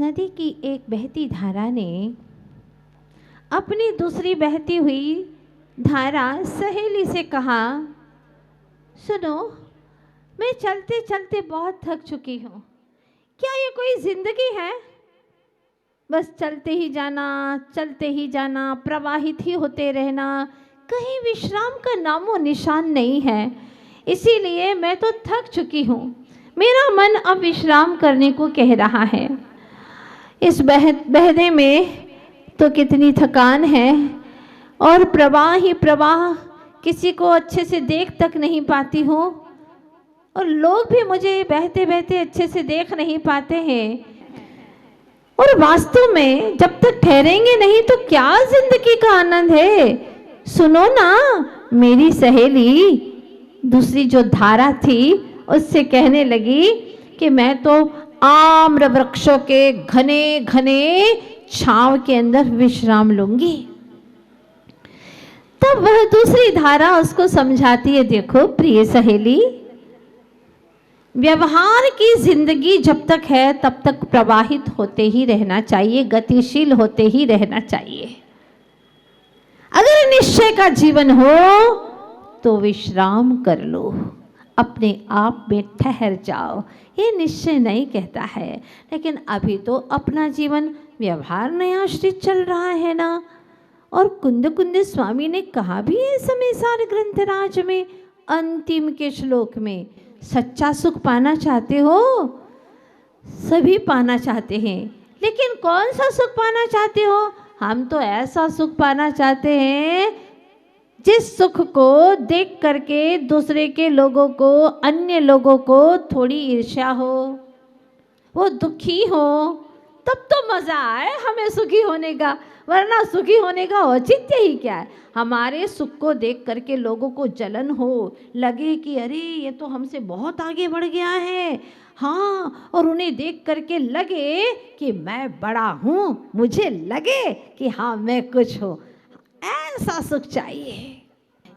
नदी की एक बहती धारा ने अपनी दूसरी बहती हुई धारा सहेली से कहा, सुनो, मैं चलते चलते बहुत थक चुकी हूँ। क्या ये कोई जिंदगी है? बस चलते ही जाना, प्रवाहित ही होते रहना, कहीं विश्राम का नामो निशान नहीं है। इसीलिए मैं तो थक चुकी हूँ। मेरा मन अब विश्राम करने को कह रहा है। इस बहने में तो कितनी थकान है, और प्रवाह ही प्रवाह, किसी को अच्छे से देख तक नहीं पाती हूँ, और लोग भी मुझे बहते बहते अच्छे से देख नहीं पाते हैं। और वास्तव में जब तक ठहरेंगे नहीं तो क्या जिंदगी का आनंद है? सुनो ना, मेरी सहेली दूसरी जो धारा थी उससे कहने लगी कि मैं तो आम्र वृक्षों के घने घने छांव के अंदर विश्राम लूंगी। तब वह दूसरी धारा उसको समझाती है, देखो प्रिय सहेली, व्यवहार की जिंदगी जब तक है तब तक प्रवाहित होते ही रहना चाहिए, गतिशील होते ही रहना चाहिए। अगर निश्चय का जीवन हो तो विश्राम कर लो, अपने आप में ठहर जाओ। ये निश्चय नहीं कहता है, लेकिन अभी तो अपना जीवन व्यवहार में आश्रित चल रहा है ना। और कुंद कुंद स्वामी ने कहा भी है समेसार ग्रंथराज में अंतिम के श्लोक में, सच्चा सुख पाना चाहते हो? सभी पाना चाहते हैं, लेकिन कौन सा सुख पाना चाहते हो? हम तो ऐसा सुख पाना चाहते हैं जिस सुख को देख करके दूसरे के लोगों को, अन्य लोगों को थोड़ी ईर्ष्या हो, वो दुखी हो, तब तो मज़ा आए हमें सुखी होने का। वरना सुखी होने का औचित्य ही क्या है? हमारे सुख को देख करके लोगों को जलन हो, लगे कि अरे ये तो हमसे बहुत आगे बढ़ गया है, हाँ, और उन्हें देख करके लगे कि मैं बड़ा हूँ, मुझे लगे कि हाँ मैं कुछ हूँ। ऐसा सुख चाहिए।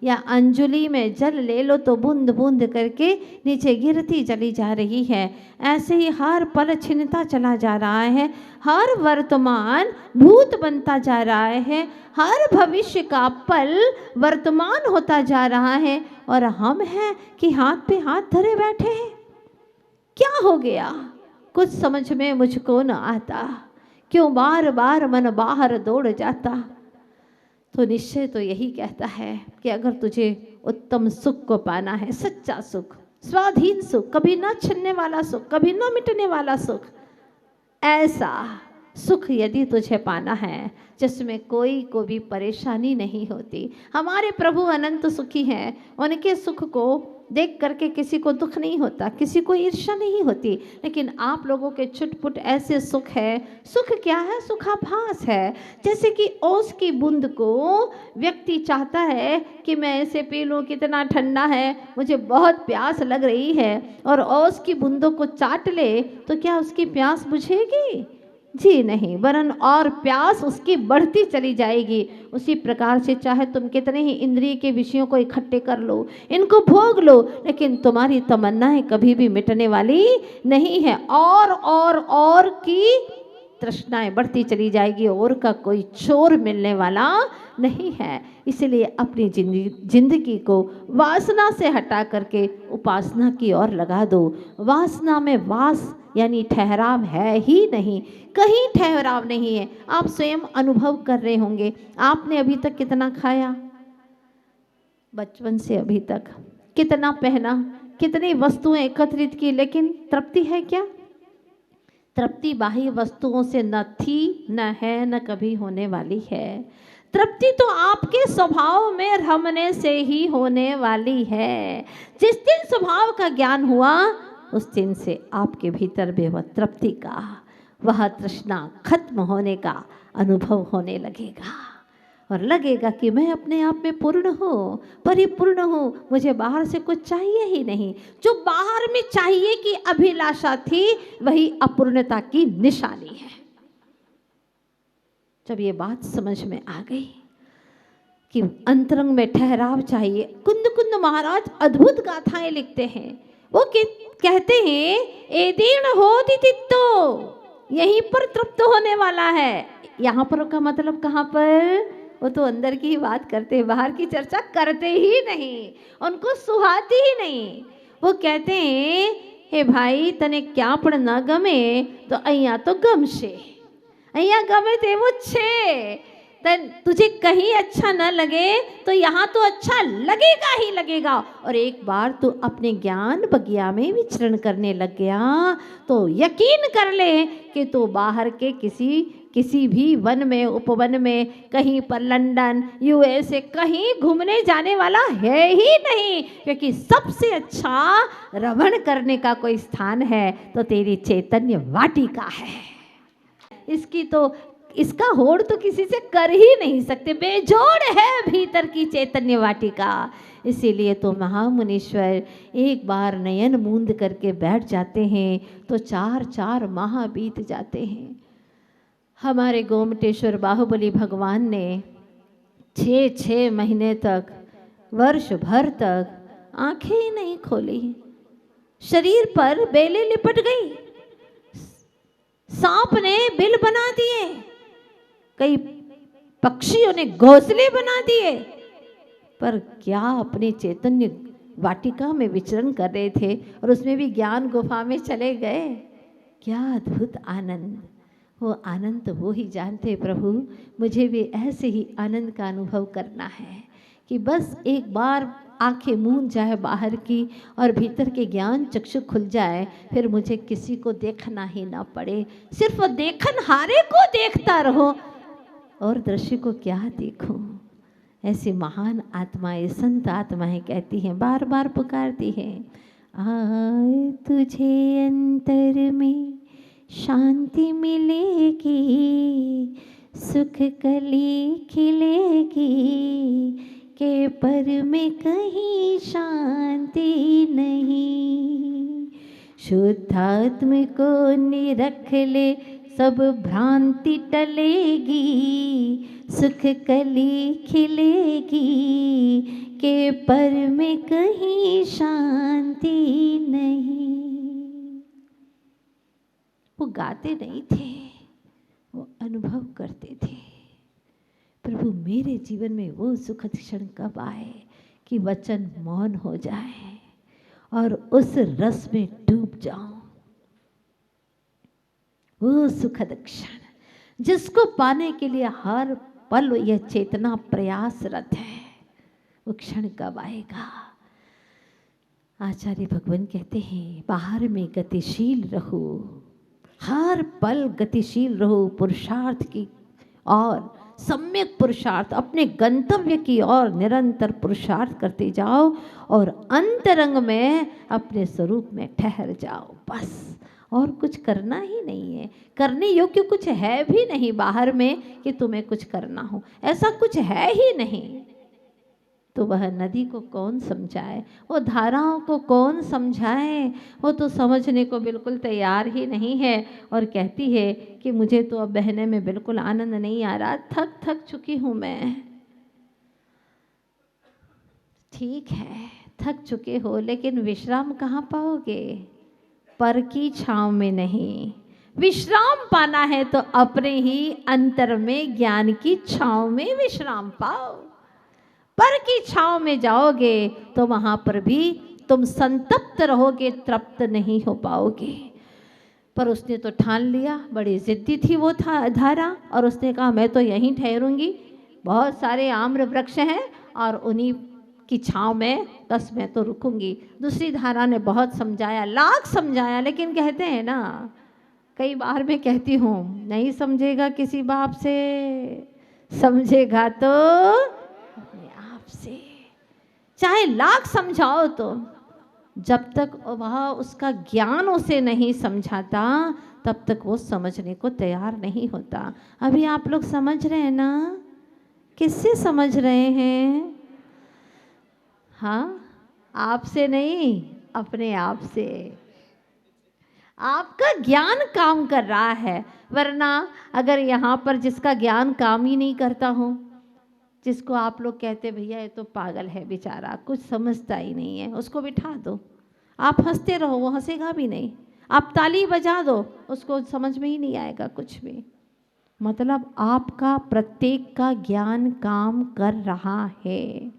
या अंजलि में जल ले लो तो बूंद बूंद करके नीचे गिरती चली जा रही है। ऐसे ही हर पल छिनता चला जा रहा है, हर वर्तमान भूत बनता जा रहा है, हर भविष्य का पल वर्तमान होता जा रहा है, और हम हैं कि हाथ पे हाथ धरे बैठे हैं। क्या हो गया? कुछ समझ में मुझको न आता, क्यों बार बार मन बाहर दौड़ जाता। तो निश्चय तो यही कहता है कि अगर तुझे उत्तम सुख को पाना है, सच्चा सुख, स्वाधीन सुख, कभी ना छिनने वाला सुख, कभी ना मिटने वाला सुख, ऐसा सुख यदि तुझे पाना है जिसमें कोई को भी परेशानी नहीं होती। हमारे प्रभु अनंत सुखी हैं, उनके सुख को देख करके किसी को दुख नहीं होता, किसी को ईर्ष्या नहीं होती। लेकिन आप लोगों के छुटपुट ऐसे सुख है। सुख क्या है? सुखाभास है। जैसे कि ओस की बूंद को व्यक्ति चाहता है कि मैं इसे पी लूँ, कितना ठंडा है, मुझे बहुत प्यास लग रही है, और ओस की बूंदों को चाट ले तो क्या उसकी प्यास बुझेगी? जी नहीं, वरन और प्यास उसकी बढ़ती चली जाएगी। उसी प्रकार से चाहे तुम कितने ही इंद्रिय के विषयों को इकट्ठे कर लो, इनको भोग लो, लेकिन तुम्हारी तमन्नाएं कभी भी मिटने वाली नहीं है। और की तृष्णाएं बढ़ती चली जाएगी, और का कोई छोर मिलने वाला नहीं है। इसलिए अपनी जिंदगी को वासना से हटा करके उपासना की ओर लगा दो। वासना में वास यानी ठहराव है ही नहीं, कहीं ठहराव नहीं है। आप स्वयं अनुभव कर रहे होंगे। आपने अभी तक कितना खाया, बचपन से अभी तक कितना पहना, कितनी वस्तुएं एकत्रित की, लेकिन तृप्ति है क्या? तृप्ति बाह्य वस्तुओं से न थी, न है, न कभी होने वाली है। तृप्ति तो आपके स्वभाव में रमने से ही होने वाली है। जिस दिन स्वभाव का ज्ञान हुआ उस दिन से आपके भीतर में वह तृप्ति का, वह तृष्णा खत्म होने का अनुभव होने लगेगा, और लगेगा कि मैं अपने आप में पूर्ण हूँ, परिपूर्ण हूँ, मुझे बाहर से कुछ चाहिए ही नहीं। जो बाहर में चाहिए की अभिलाषा थी वही अपूर्णता की निशानी है। जब ये बात समझ में आ गई कि अंतरंग में ठहराव चाहिए, कुंद कुंद महाराज अद्भुत गाथाएं लिखते हैं। वो कहते हैं, एदीर्ण होति तित्तो यहीं पर तृप्त होने वाला है। यहाँ पर का मतलब कहाँ पर? वो तो अंदर की ही बात करते हैं, बाहर की चर्चा करते ही नहीं, उनको सुहाती ही नहीं। वो कहते हैं हे भाई तने क्या पण न गमे तो અહીંયા तो गमशे, અહીંયા गमे तेवो छे। तन तुझे कहीं अच्छा न लगे तो यहाँ तो अच्छा लगेगा ही लगेगा। और एक बार तू अपने ज्ञान बगिया में विचरण करने लग गया तो यकीन कर ले कि तू बाहर के किसी भी वन में, उपवन में, कहीं पर लंदन, यूएसए कहीं घूमने जाने वाला है ही नहीं। क्योंकि सबसे अच्छा रमण करने का कोई स्थान है तो तेरी चैतन्य वाटिका है। इसका होड़ तो किसी से कर ही नहीं सकते, बेजोड़ है भीतर की चैतन्य वाटिका। इसीलिए तो महामुनीश्वर एक बार नयन मूंद करके बैठ जाते हैं तो 4-4 माह बीत जाते हैं। हमारे गोमटेश्वर बाहुबली भगवान ने 6-6 महीने तक, वर्ष भर तक आंखें ही नहीं खोली। शरीर पर बेलें लिपट गई, सांप ने बिल बना दिए, कई पक्षियों ने घोंसले बना दिए, पर क्या अपने चैतन्य वाटिका में विचरण कर रहे थे और उसमें भी ज्ञान गुफा में चले गए। क्या अद्भुत आनंद! वो आनंद तो वो ही जानते। प्रभु मुझे भी ऐसे ही आनंद का अनुभव करना है कि बस एक बार आंखें मूंद जाए बाहर की और भीतर के ज्ञान चक्षु खुल जाए, फिर मुझे किसी को देखना ही ना पड़े, सिर्फ देखनहारे को देखता रहो और दृश्य को क्या देखूं। ऐसी महान आत्माएं, संत आत्माएं कहती हैं, बार बार पुकारती हैं, आए तुझे अंतर में शांति मिलेगी, सुख कली खिलेगी, के पर में कहीं शांति नहीं। शुद्धात्म को निरख ले सब भ्रांति टलेगी, सुख कली खिलेगी, के पर में कहीं शांति नहीं। वो गाते नहीं थे, वो अनुभव करते थे। प्रभु मेरे जीवन में वो सुखद क्षण कब आए कि वचन मौन हो जाए और उस रस में डूब जाऊं। वो सुखद क्षण जिसको पाने के लिए हर पल यह चेतना प्रयासरत है, वो क्षण कब आएगा? आचार्य भगवान कहते हैं, बाहर में गतिशील रहो, हर पल गतिशील रहो, पुरुषार्थ की और सम्यक पुरुषार्थ, अपने गंतव्य की ओर निरंतर पुरुषार्थ करते जाओ और अंतरंग में अपने स्वरूप में ठहर जाओ। बस और कुछ करना ही नहीं है। करने योग्य कुछ है भी नहीं बाहर में कि तुम्हें कुछ करना हो, ऐसा कुछ है ही नहीं। तो वह नदी को कौन समझाए, वो धाराओं को कौन समझाए? वो तो समझने को बिल्कुल तैयार ही नहीं है और कहती है कि मुझे तो अब बहने में बिल्कुल आनंद नहीं आ रहा, थक चुकी हूँ मैं। ठीक है, थक चुके हो, लेकिन विश्राम कहाँ पाओगे? पर की छांव में नहीं। विश्राम पाना है तो अपने ही अंतर में ज्ञान की छांव में विश्राम पाओ। पर की छांव में जाओगे तो वहां पर भी तुम संतप्त रहोगे, तृप्त नहीं हो पाओगे। पर उसने तो ठान लिया, बड़ी जिद्दी थी वो धारा, और उसने कहा मैं तो यहीं ठहरूंगी, बहुत सारे आम्र वृक्ष हैं और उन्हीं की छांव में बस मैं तो रुकूंगी। दूसरी धारा ने बहुत समझाया, लाख समझाया, लेकिन कहते हैं ना, कई बार मैं कहती हूँ, नहीं समझेगा किसी बाप से, समझेगा तो अपने आप से। चाहे लाख समझाओ तो जब तक वह उसका ज्ञान उसे नहीं समझाता तब तक वो समझने को तैयार नहीं होता। अभी आप लोग समझ रहे हैं ना? किससे समझ रहे हैं? हाँ, आपसे नहीं, अपने आप से। आपका ज्ञान काम कर रहा है, वरना अगर यहाँ पर जिसका ज्ञान काम ही नहीं करता हो, जिसको आप लोग कहते भैया ये तो पागल है बेचारा, कुछ समझता ही नहीं है, उसको बिठा दो, आप हंसते रहो, वो हंसेगा भी नहीं। आप ताली बजा दो, उसको समझ में ही नहीं आएगा कुछ भी। मतलब आपका प्रत्येक का ज्ञान काम कर रहा है,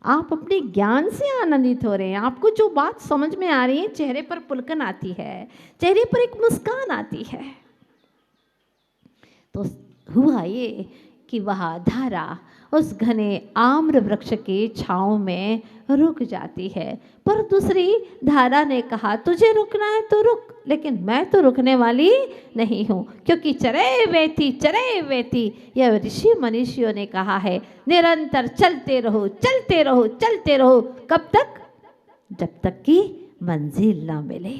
आप अपने ज्ञान से आनंदित हो रहे हैं। आपको जो बात समझ में आ रही है, चेहरे पर पुलकन आती है, चेहरे पर एक मुस्कान आती है। तो हुआ ये कि वह धारा उस घने आम्र वृक्ष के छांव में रुक जाती है। पर दूसरी धारा ने कहा, तुझे रुकना है तो रुक, लेकिन मैं तो रुकने वाली नहीं हूँ, क्योंकि चरे वेती यह ऋषि मनीषियों ने कहा है, निरंतर चलते रहो चलते रहो चलते रहो। कब तक? जब तक कि मंजिल ना मिले।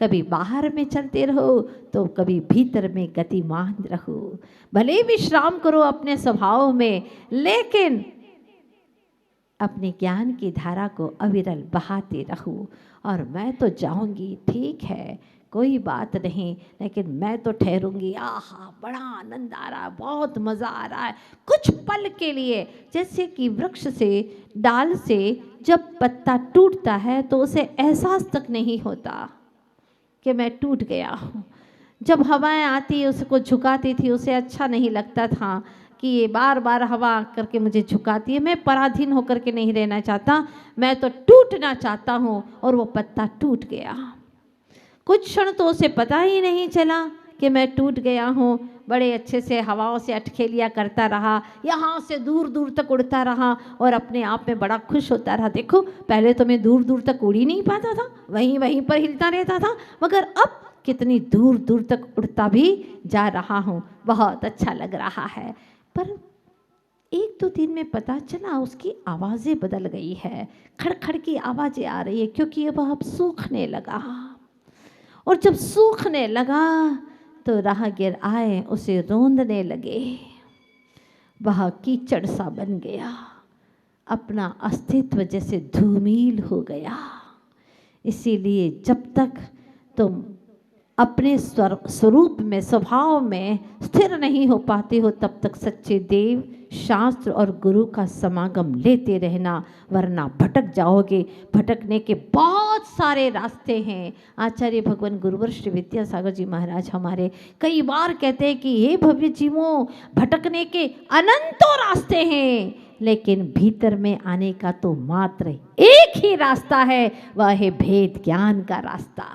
कभी बाहर में चलते रहो तो कभी भीतर में गतिमान रहो। भले विश्राम करो अपने स्वभाव में, लेकिन अपने ज्ञान की धारा को अविरल बहाते रहो। और मैं तो जाऊंगी, ठीक है, कोई बात नहीं, लेकिन मैं तो ठहरूंगी। आहा, बड़ा आनंद आ रहा है, बहुत मज़ा आ रहा है। कुछ पल के लिए, जैसे कि वृक्ष से, डाल से जब पत्ता टूटता है तो उसे एहसास तक नहीं होता कि मैं टूट गया हूँ। जब हवाएं आती उसको झुकाती थी, उसे अच्छा नहीं लगता था कि ये बार बार हवा करके मुझे झुकाती है। मैं पराधीन होकर के नहीं रहना चाहता, मैं तो टूटना चाहता हूँ। और वो पत्ता टूट गया। कुछ क्षण तो उसे पता ही नहीं चला कि मैं टूट गया हूँ। बड़े अच्छे से हवाओं से अटखेलिया करता रहा, यहाँ से दूर दूर तक उड़ता रहा और अपने आप में बड़ा खुश होता रहा। देखो, पहले तो मैं दूर दूर तक उड़ ही नहीं पाता था, वहीं वहीं पर हिलता रहता था, मगर अब कितनी दूर दूर तक उड़ता भी जा रहा हूँ। बहुत अच्छा लग रहा है। पर एक दो दिन में पता चला उसकी आवाज़ें बदल गई है, खड़खड़ की आवाज़ें आ रही है, क्योंकि वह अब सूखने लगा। और जब सूखने लगा तो राहगीर आए, उसे रोंदने लगे। वह कीचड़ सा बन गया, अपना अस्तित्व जैसे धूमिल हो गया। इसीलिए जब तक तुम अपने स्वरूप में, स्वभाव में स्थिर नहीं हो पाते हो, तब तक सच्चे देव, शास्त्र और गुरु का समागम लेते रहना, वरना भटक जाओगे। भटकने के बहुत सारे रास्ते हैं। आचार्य भगवान गुरुवर श्री विद्यासागर जी महाराज हमारे कई बार कहते हैं कि हे भव्य जीवों, भटकने के अनंतों रास्ते हैं, लेकिन भीतर में आने का तो मात्र एक ही रास्ता है, वह है भेद ज्ञान का रास्ता,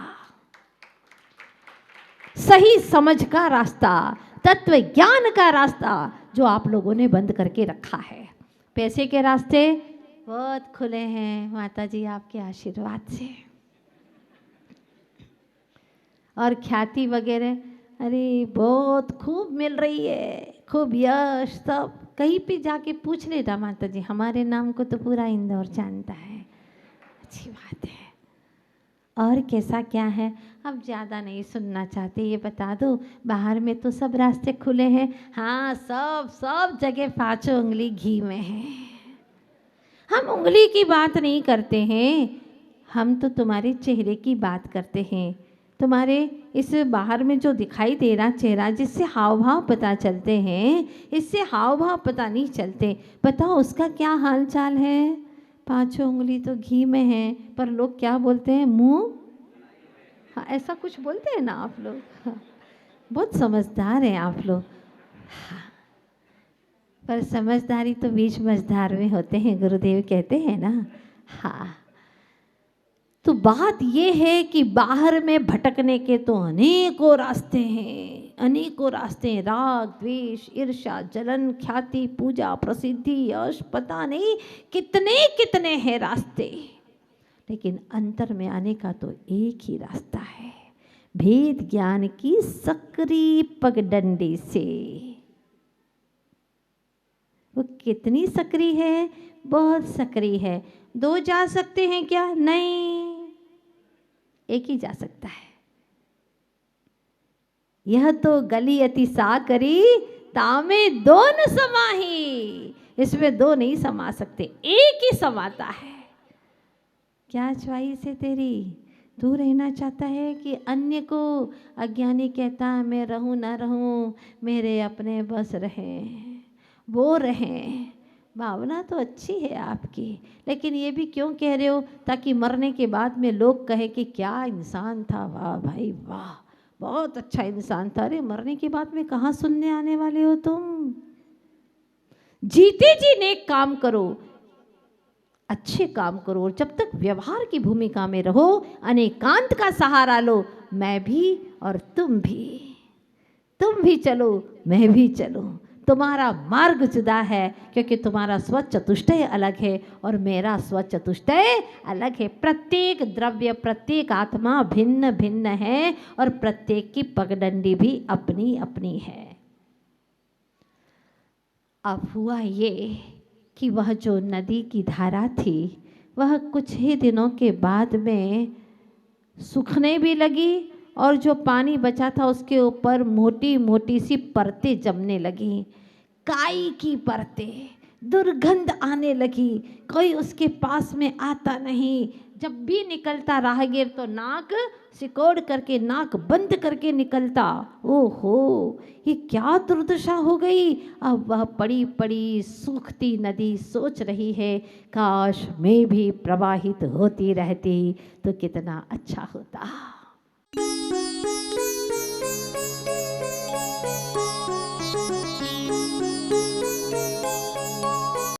सही समझ का रास्ता, तत्व ज्ञान का रास्ता, जो आप लोगों ने बंद करके रखा है। पैसे के रास्ते बहुत खुले हैं माता जी आपके आशीर्वाद से। और ख्याति वगैरह, अरे बहुत खूब मिल रही है, खूब यश, सब कहीं पे जाके पूछ लेना माता जी, हमारे नाम को तो पूरा इंदौर जानता है। अच्छी बात है। और कैसा क्या है? अब ज़्यादा नहीं सुनना चाहते, ये बता दो, बाहर में तो सब रास्ते खुले हैं। हाँ, सब जगह 5 उंगली घी में है। हम उंगली की बात नहीं करते हैं, हम तो तुम्हारे चेहरे की बात करते हैं। तुम्हारे इस बाहर में जो दिखाई दे रहा चेहरा, जिससे हाव भाव पता चलते हैं, इससे हाव भाव पता नहीं चलते। बताओ उसका क्या हाल चाल है? 5 उंगली तो घी में है, पर लोग क्या बोलते हैं? मुंह, हाँ, ऐसा कुछ बोलते हैं ना आप लोग। हाँ, बहुत समझदार हैं आप लोग। हाँ, पर समझदारी तो बीच मझधार में होते हैं, गुरुदेव कहते हैं ना। हाँ, तो बात ये है कि बाहर में भटकने के तो अनेकों रास्ते हैं, अनेकों रास्ते हैं। राग, द्वेष, ईर्ष्या, जलन, ख्याति, पूजा, प्रसिद्धि, यश, पता नहीं कितने कितने हैं रास्ते, लेकिन अंतर में आने का तो एक ही रास्ता है, भेद ज्ञान की सकरी पगडंडी से। वो कितनी सकरी है? बहुत सकरी है। 2 जा सकते हैं क्या? नहीं, एक ही जा सकता है। यह तो गली अति साकरी, तामे 2 न समाही। इसमें 2 नहीं समा सकते, एक ही समाता है। क्या च्वाइस है तेरी? तू रहना चाहता है कि अन्य को? अज्ञानी कहता है मैं रहूं ना रहूं, मेरे अपने बस रहें, वो रहें, भावना तो अच्छी है आपकी, लेकिन ये भी क्यों कह रहे हो? ताकि मरने के बाद में लोग कहे कि क्या इंसान था, वाह भाई वाह, बहुत अच्छा इंसान था। अरे मरने के बाद में कहाँ सुनने आने वाले हो तुम? जीते जी नेक काम करो, अच्छे काम करो, और जब तक व्यवहार की भूमिका में रहो, अनेकांत का सहारा लो। मैं भी और तुम भी चलो, मैं भी चलो। तुम्हारा मार्ग जुदा है, क्योंकि तुम्हारा स्वचतुष्टय अलग है और मेरा स्वचतुष्टय अलग है। प्रत्येक द्रव्य, प्रत्येक आत्मा भिन्न भिन्न है और प्रत्येक की पगडंडी भी अपनी अपनी है। अब हुआ ये कि वह जो नदी की धारा थी, वह कुछ ही दिनों के बाद में सूखने भी लगी, और जो पानी बचा था उसके ऊपर मोटी मोटी सी परतें जमने लगी, काई की परतें। दुर्गंध आने लगी, कोई उसके पास में आता नहीं। जब भी निकलता राहगीर तो नाक सिकोड़ करके, नाक बंद करके निकलता। ओहो, ये क्या दुर्दशा हो गई। अब वह पड़ी पड़ी सूखती नदी सोच रही है, काश मैं भी प्रवाहित होती रहती तो कितना अच्छा होता।